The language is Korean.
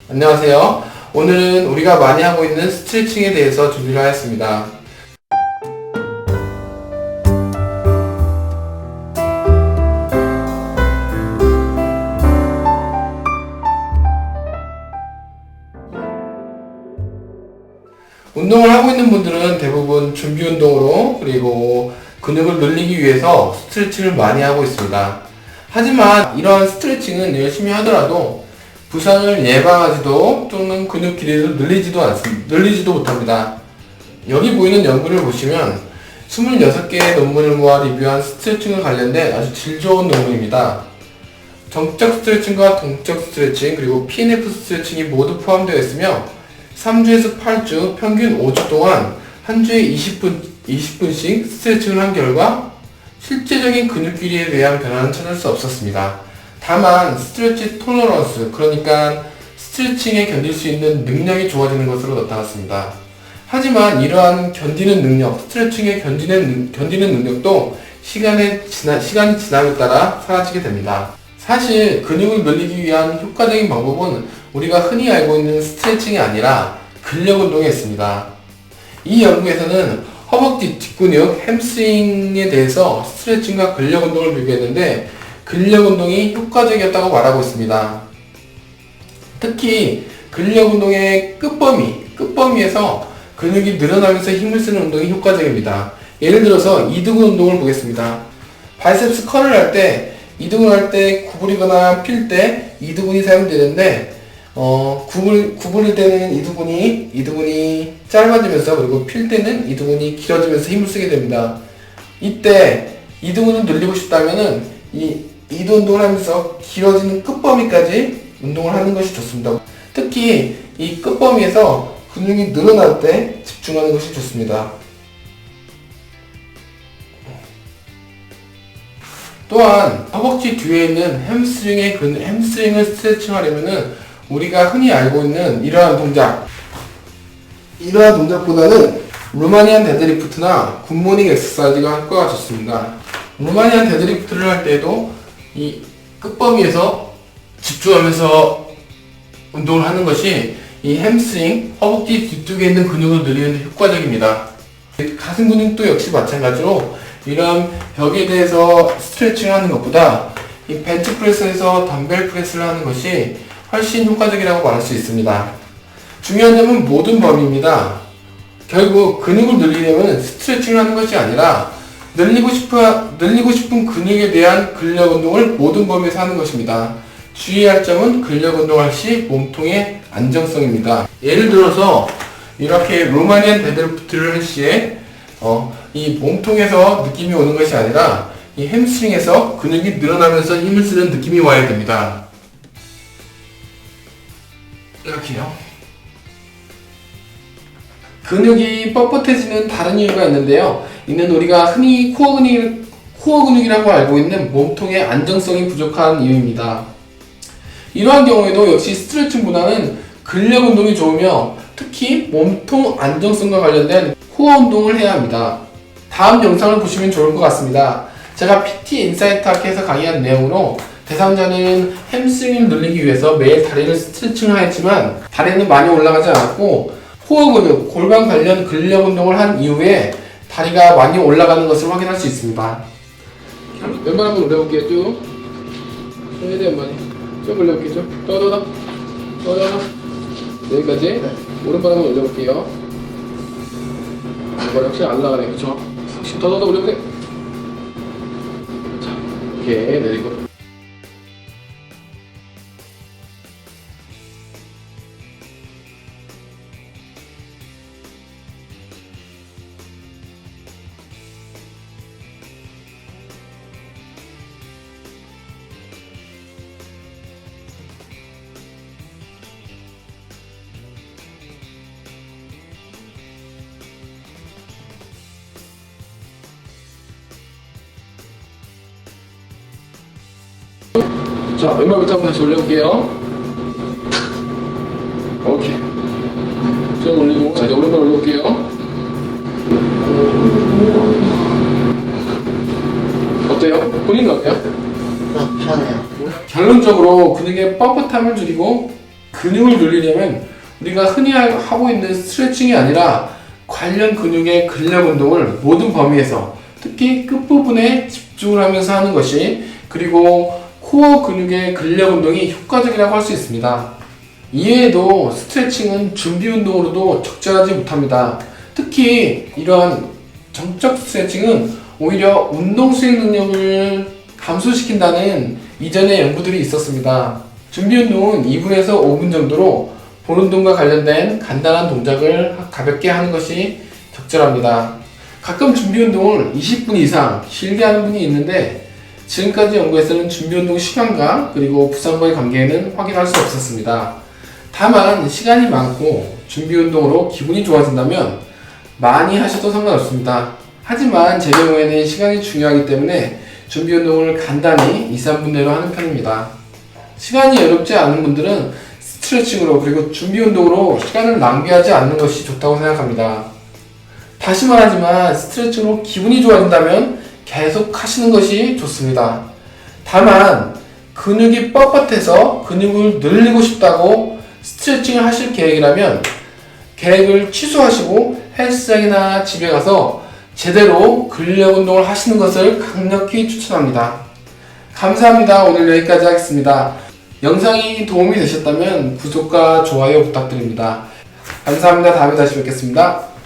안녕하세요. 오늘은 우리가 많이 하고 있는 스트레칭에 대해서 준비를 하였습니다. 운동을 하고 있는 분들은 대부분 준비 운동으로 그리고 근육을 늘리기 위해서 스트레칭을 많이 하고 있습니다. 하지만 이러한 스트레칭은 열심히 하더라도 부상을 예방하지도 또는 근육 길이를 늘리지도 못합니다. 여기 보이는 연구를 보시면 26개의 논문을 모아 리뷰한 스트레칭과 관련된 아주 질 좋은 논문입니다. 정적 스트레칭과 동적 스트레칭 그리고 PNF 스트레칭이 모두 포함되어 있으며 3주에서 8주 평균 5주 동안 한 주에 20분씩 스트레칭을 한 결과 실제적인 근육 길이에 대한 변화는 찾을 수 없었습니다. 다만 스트레치 톨러런스, 그러니까 스트레칭에 견딜 수 있는 능력이 좋아지는 것으로 나타났습니다. 하지만 이러한 견디는 능력, 스트레칭에 견디는 능력도 시간이 지남에 따라 사라지게 됩니다. 사실 근육을 늘리기 위한 효과적인 방법은 우리가 흔히 알고 있는 스트레칭이 아니라 근력 운동에 있습니다. 이 연구에서는 허벅지 뒷근육, 햄스트링에 대해서 스트레칭과 근력 운동을 비교했는데 근력 운동이 효과적이었다고 말하고 있습니다. 특히 근력 운동의 끝범위에서 근육이 늘어나면서 힘을 쓰는 운동이 효과적입니다. 예를 들어서 이두근 운동을 보겠습니다. 바이셉스 컬을 할 때 이두근 할 때 구부리거나 필 때 이두근이 사용되는데 구부릴 때는 이두근이 짧아지면서 그리고 필 때는 이두근이 길어지면서 힘을 쓰게 됩니다. 이때 이두근을 늘리고 싶다면은 이두 운동을 하면서 길어지는 끝범위까지 운동을 하는 것이 좋습니다. 특히 이 끝범위에서 근육이 늘어날 때 집중하는 것이 좋습니다. 또한 허벅지 뒤에 있는 햄스트링을 스트레칭하려면은 우리가 흔히 알고 있는 이러한 동작보다는 루마니안 데드리프트나 굿모닝 엑서사이즈가 효과가 좋습니다. 루마니안 데드리프트를 할 때에도 이 끝범위에서 집중하면서 운동을 하는 것이 이 햄스트링, 허벅지 뒤쪽에 있는 근육을 늘리는 데 효과적입니다. 가슴 근육도 역시 마찬가지로 이러한 벽에 대해서 스트레칭을 하는 것보다 이 벤치프레스에서 덤벨 프레스를 하는 것이 훨씬 효과적이라고 말할 수 있습니다. 중요한 점은 모든 범위입니다. 결국 근육을 늘리려면 스트레칭을 하는 것이 아니라 늘리고 싶은 근육에 대한 근력 운동을 모든 범위에서 하는 것입니다. 주의할 점은 근력 운동할 시 몸통의 안정성입니다. 예를 들어서 이렇게 루마니안 데드리프트를 할 시에 이 몸통에서 느낌이 오는 것이 아니라 이 햄스트링에서 근육이 늘어나면서 힘을 쓰는 느낌이 와야 됩니다. 이렇게요. 근육이 뻣뻣해지는 다른 이유가 있는데요. 이는 우리가 흔히 코어 근육이라고 알고 있는 몸통의 안정성이 부족한 이유입니다. 이러한 경우에도 역시 스트레칭보다는 근력 운동이 좋으며 특히 몸통 안정성과 관련된 코어 운동을 해야 합니다. 다음 영상을 보시면 좋을 것 같습니다. 제가 PT 인사이트 학회에서 강의한 내용으로 대상자는 햄스트링을 늘리기 위해서 매일 다리를 스트레칭을 하였지만 다리는 많이 올라가지 않았고 코어 근육, 골반 관련 근력 운동을 한 이후에 다리가 많이 올라가는 것을 확인할 수 있습니다. 왼발 한번 올려볼게요. 쭉 최대한 많이 쭉 올려볼게요. 더 여기까지. 오른발 한번 올려볼게요. 왼발 역시 안 나가네. 그쵸? 더 올려보세요. 자, 이렇게 내리고 자, 왼발부터 한번 다시 올려볼게요. 오케이. 좀 올리고, 자, 이제 오른발 올려볼게요. 어때요? 본인은 어때요? 편해요. 결론적으로 근육의 뻣뻣함을 줄이고 근육을 늘리려면 우리가 흔히 하고 있는 스트레칭이 아니라 관련 근육의 근력 운동을 모든 범위에서 특히 끝부분에 집중을 하면서 하는 것이, 그리고 코어 근육의 근력 운동이 효과적이라고 할 수 있습니다. 이외에도 스트레칭은 준비 운동으로도 적절하지 못합니다. 특히 이러한 정적 스트레칭은 오히려 운동 수행 능력을 감소시킨다는 이전의 연구들이 있었습니다. 준비 운동은 2분에서 5분 정도로 본 운동과 관련된 간단한 동작을 가볍게 하는 것이 적절합니다. 가끔 준비 운동을 20분 이상 길게 하는 분이 있는데, 지금까지 연구에서는 준비 운동 시간과 그리고 부상과의 관계는 확인할 수 없었습니다. 다만 시간이 많고 준비 운동으로 기분이 좋아진다면 많이 하셔도 상관없습니다. 하지만 제 경우에는 시간이 중요하기 때문에 준비 운동을 간단히 2-3분 내로 하는 편입니다. 시간이 여롭지 않은 분들은 스트레칭으로 그리고 준비 운동으로 시간을 낭비하지 않는 것이 좋다고 생각합니다. 다시 말하지만 스트레칭으로 기분이 좋아진다면 계속 하시는 것이 좋습니다. 다만 근육이 뻣뻣해서 근육을 늘리고 싶다고 스트레칭을 하실 계획이라면 계획을 취소하시고 헬스장이나 집에 가서 제대로 근력 운동을 하시는 것을 강력히 추천합니다. 감사합니다. 오늘 여기까지 하겠습니다. 영상이 도움이 되셨다면 구독과 좋아요 부탁드립니다. 감사합니다. 다음에 다시 뵙겠습니다.